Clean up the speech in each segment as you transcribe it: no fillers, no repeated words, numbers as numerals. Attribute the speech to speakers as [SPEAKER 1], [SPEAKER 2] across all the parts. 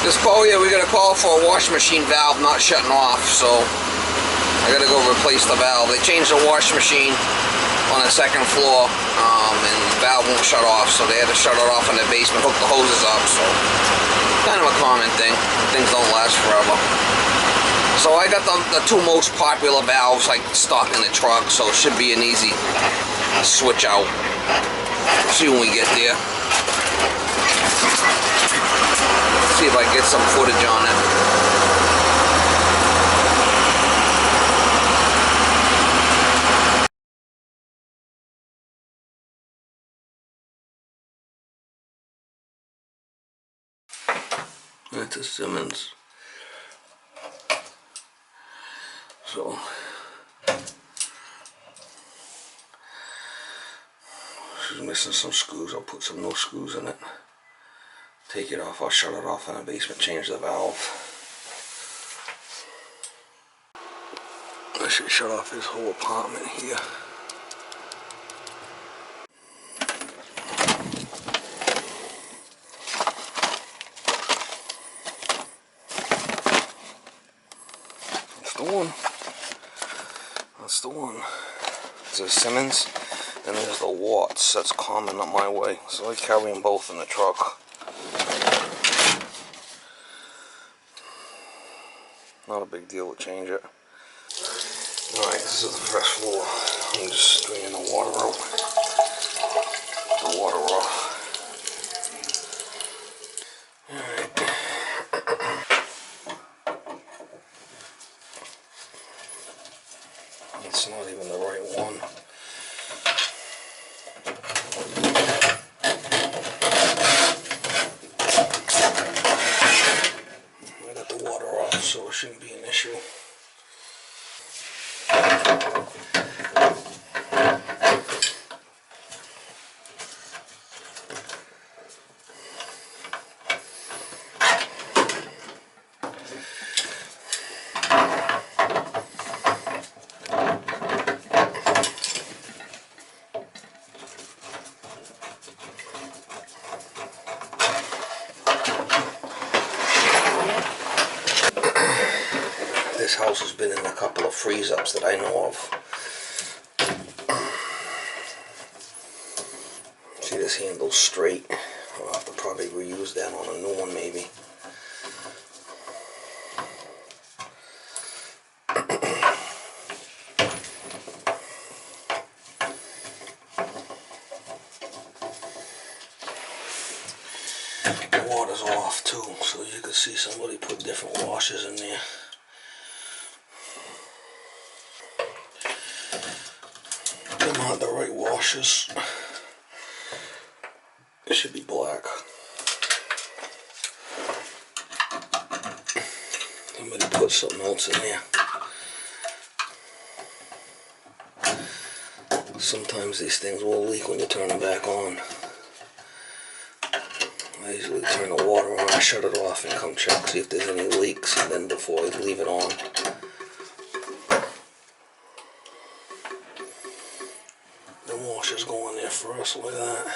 [SPEAKER 1] Yeah, we got a call for a washing machine valve not shutting off, so I gotta go replace the valve. They changed the washing machine on the second floor, and the valve won't shut off, so they had to shut it off in the basement, hook the hoses up, so kind of a common thing. Things don't last forever. So I got the two most popular valves like stock in the truck, so it should be an easy switch out. See when we get there. See if I can get some footage on it. That's a Simmons. So she's missing some screws. I'll put some no screws in it. Take it off. I'll shut it off in the basement. Change the valve. I should shut off this whole apartment here. That's the one. There's a Simmons and there's the Watts. That's common up my way, so I carry them both in the truck. Not a big deal to change it. Alright, this is the first floor. I'm just draining the water out. The water off. It's not even the right one. I got the water off, so it shouldn't be an issue. This house has been in a couple of freeze-ups that I know of. See, this handle's straight. I'll have to probably reuse that on a new one, maybe. The water's off too, so you can see somebody put different washers in there. They're not the right washers. It should be black. Somebody put something else in there. Sometimes these things will leak when you turn them back on. I usually turn the water on, I shut it off and come check, see if there's any leaks, and then before I leave it on. The washers go in there first, look at that.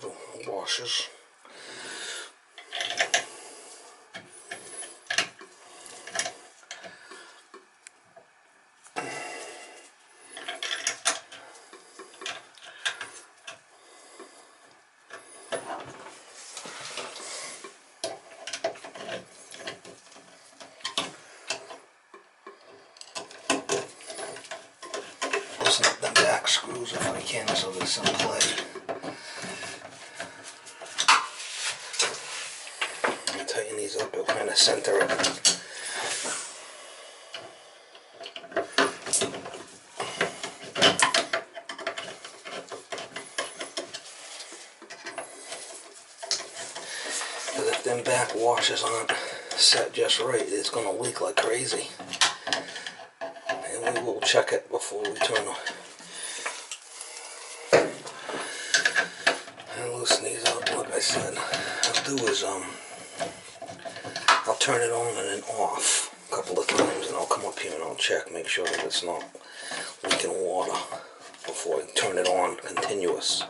[SPEAKER 1] The washers. Loosen up the back screws if I can, so there's some play. Tighten these up, it'll kind of center it. Because if them back washers aren't set just right, it's going to leak like crazy. And we will check it before we turn on. And loosen these up. Like I said, I'll do is I'll turn it on and then off a couple of times, and I'll come up here and I'll check, make sure that it's not leaking water before I turn it on continuous.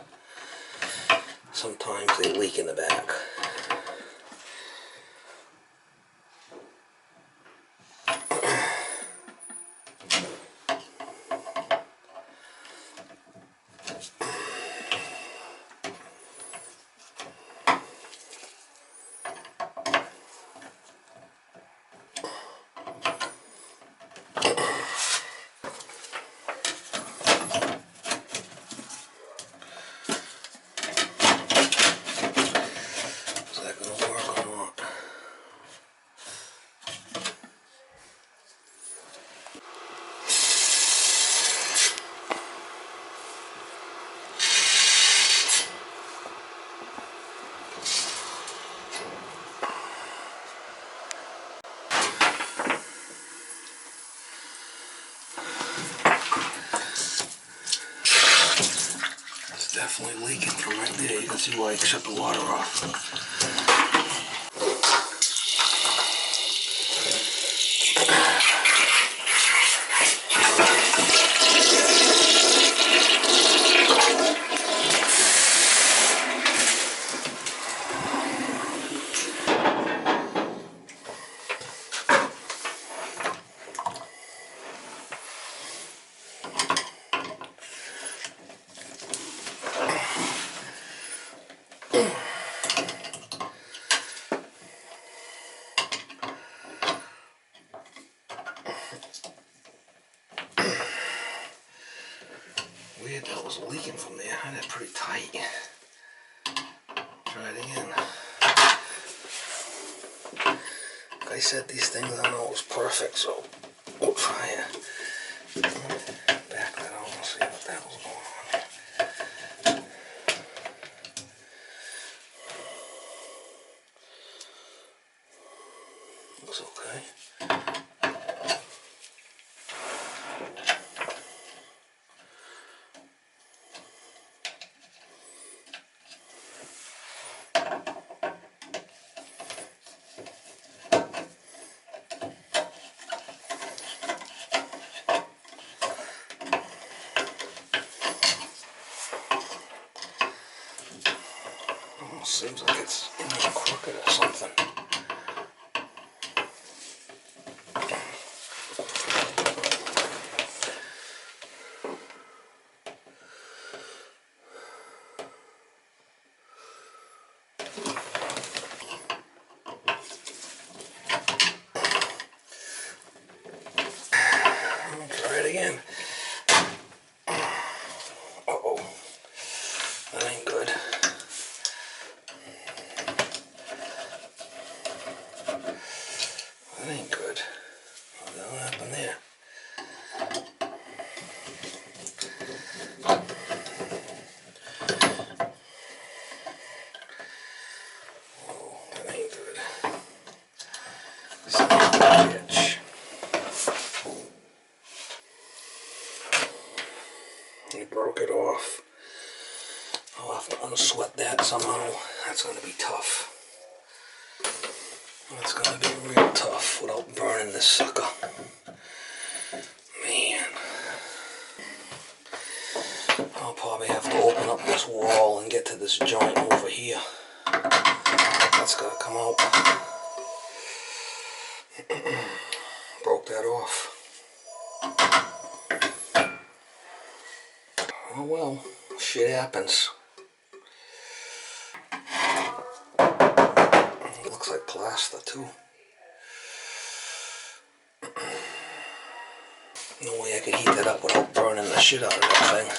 [SPEAKER 1] Sometimes they leak in the back. Definitely leaking from right there. You can see why I shut the water off. Weird that was leaking from there. I had it pretty tight. Try it again. Like I said, these things I don't always perfect, so we'll try it. Back that on and see what the hell's going on. Looks okay. Seems like it's in there crooked or something. I'll try it again. Uh-oh. That ain't good. That ain't good. What the hell happened there? Oh, that ain't good. Son of a bitch. He broke it off. I'll have to unsweat that somehow. That's going to be tough. That's going to be real tough without burning this sucker. Man. I'll probably have to open up this wall and get to this joint over here. That's got to come out. Broke that off. Oh well, shit happens. Looks like plaster too. No way I could heat that up without burning the shit out of that thing.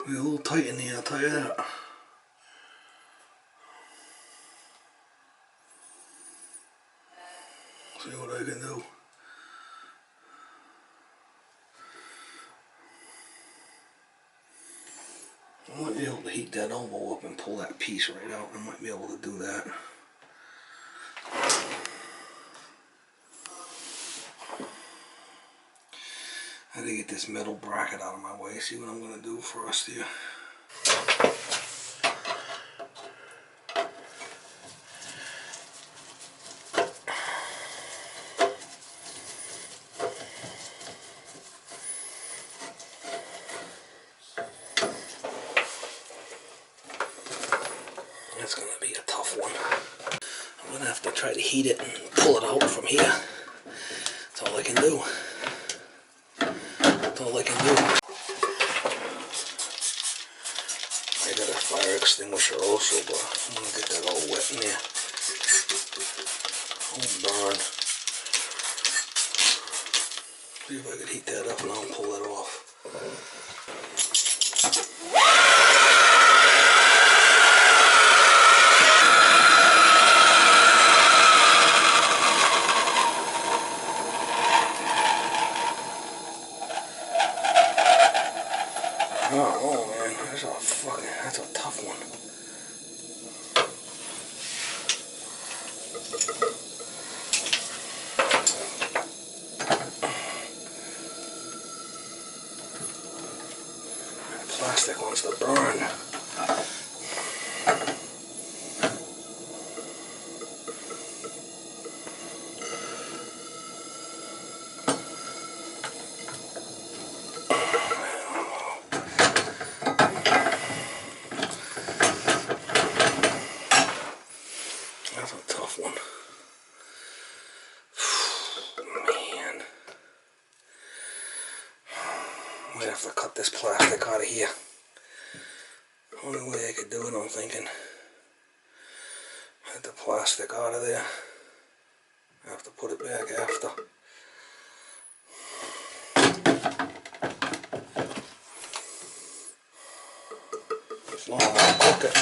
[SPEAKER 1] We're a little tight in here, I'll tell you that. See what I can do. I might be able to heat that elbow up and pull that piece right out. I might be able to do that.
[SPEAKER 2] gotta get this metal bracket out of my way. See what I'm gonna do first here. That's gonna be a tough one. I'm gonna have to try to heat it and pull it out from here. That's all I can do. That's all I can do. I got a fire extinguisher also, but I'm gonna get that all wet in there. Oh darn. See if I could heat that up and I'll pull that off. Oh man, that's a tough one. That plastic wants to burn. That's a tough one. Man. Might have to cut this plastic out of here. Only way I could do it, I'm thinking. Get the plastic out of there. I have to put it back after. As long as I cook it.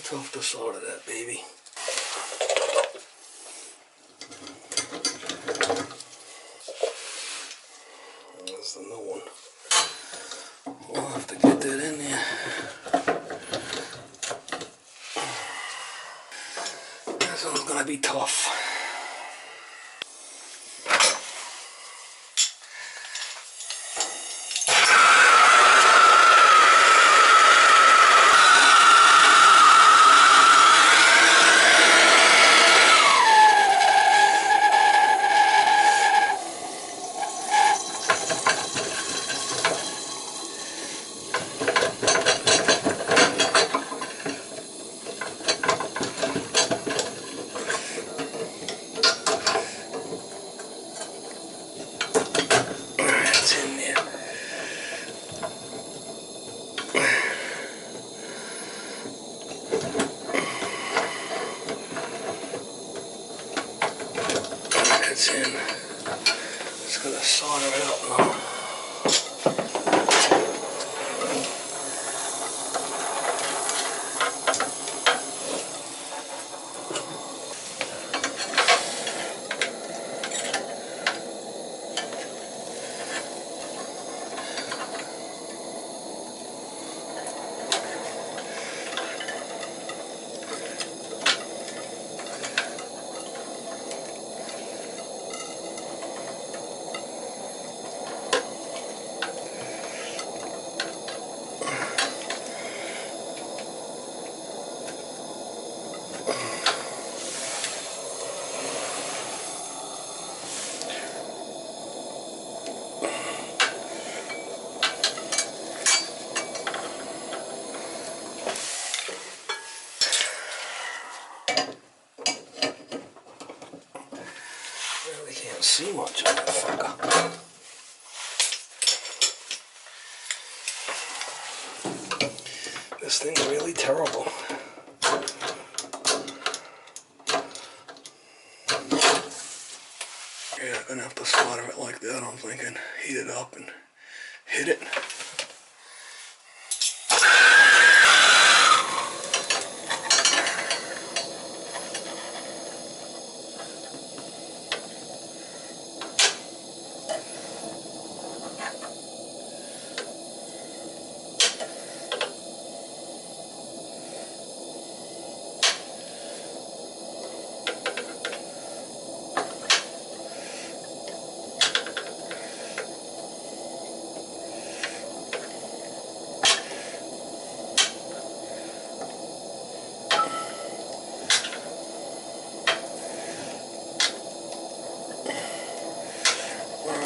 [SPEAKER 2] Tough to sort of that baby. That's the new one. We'll have to get that in there. This one's gonna be tough. see much of that fucker. This thing's really terrible. Yeah, I'm gonna have to solder it like that, I'm thinking. Heat it up and hit it.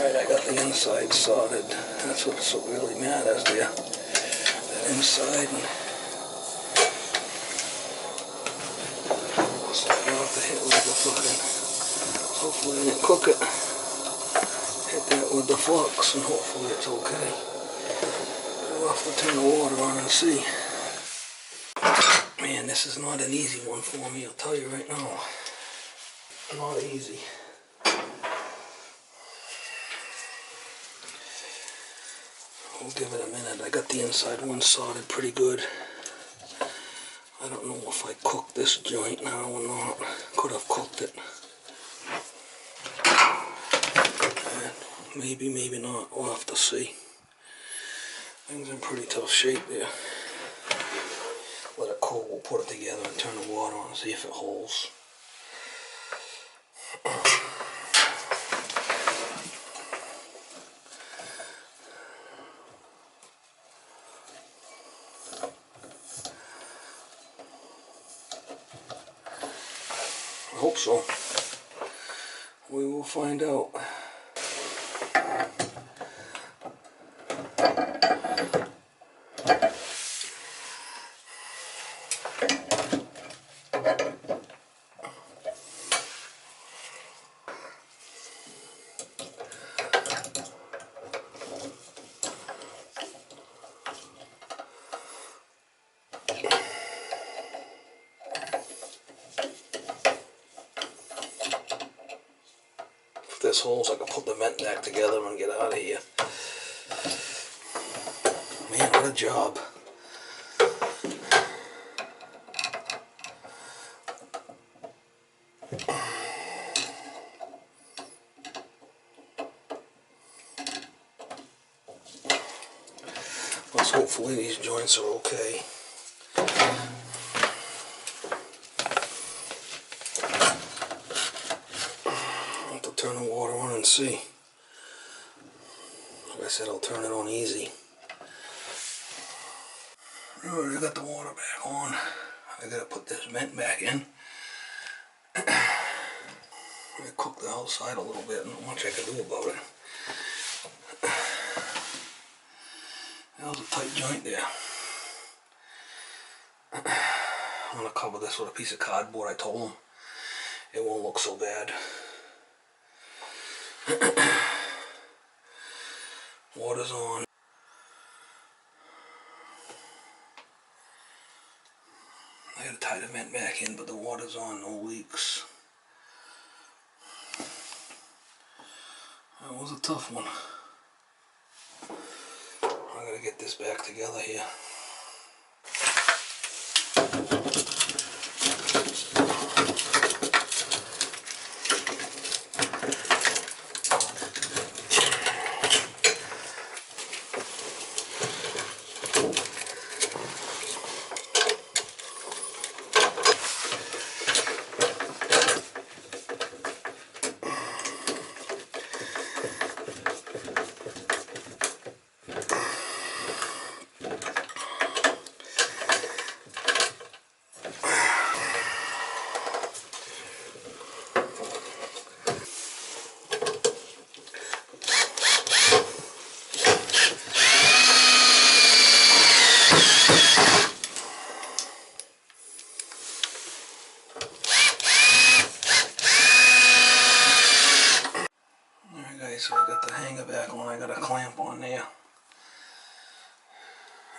[SPEAKER 2] I got the inside soldered. That's what really matters there. That inside. So I don't have to hit with the fucking. Hopefully I didn't cook it. Hit that with the flux and hopefully it's okay. We'll have to turn the water on and see. Man, this is not an easy one for me, I'll tell you right now. Not easy. We'll give it a minute. I got the inside one soldered pretty good. I don't know if I cooked this joint now or not. Could have cooked it. And maybe, maybe not. We'll have to see. Things in pretty tough shape there. Let it cool. We'll put it together and turn the water on and see if it holds. I hope so. We will find out. This holes, I can put the vent back together and get out of here. Man, what a job. Let's hopefully these joints are okay. Turn the water on and see. Like I said, I'll turn it on easy. Alright, I got the water back on. I gotta put this vent back in. I cooked the outside a little bit, not much I can do about it. That was a tight joint there. I'm gonna cover this with a piece of cardboard. I told them it won't look so bad. Water's on. I gotta tie the vent back in, but the water's on, no leaks. That was a tough one. I gotta get this back together here.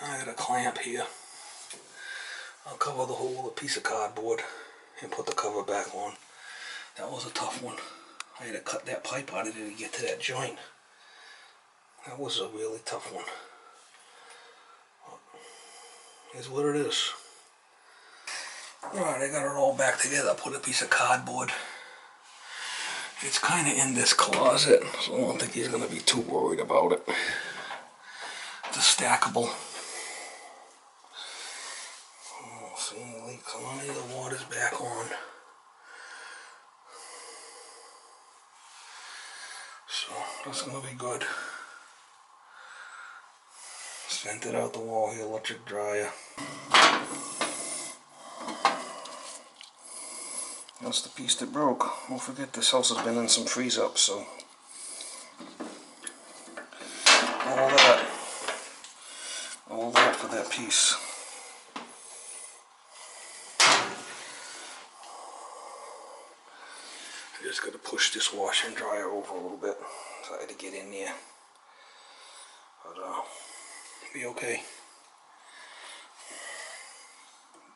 [SPEAKER 2] I got a clamp here. I'll cover the hole with a piece of cardboard and put the cover back on. That was a tough one. I had to cut that pipe out of there to get to that joint. That was a really tough one. Here's what it is. Alright, I got it all back together. I put a piece of cardboard. It's kind of in this closet, so I don't think he's going to be too worried about it. It's a stackable. Oh, see any leaks on any of the water's back on. So that's going to be good. Sent it out the wall here, electric dryer. That's the piece that broke. Don't forget this house has been in some freeze up, so all that for that piece. I just got to push this washer and dryer over a little bit, so I had to get in there. But be okay.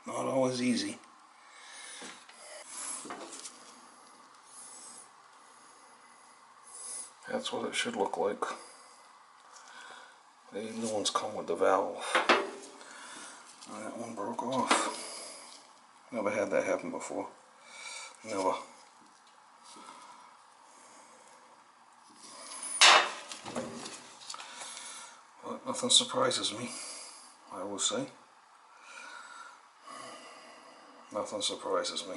[SPEAKER 2] Not always easy. That's what it should look like. The new ones come with the valve. And that one broke off. Never had that happen before. Never. But nothing surprises me, I will say. Nothing surprises me.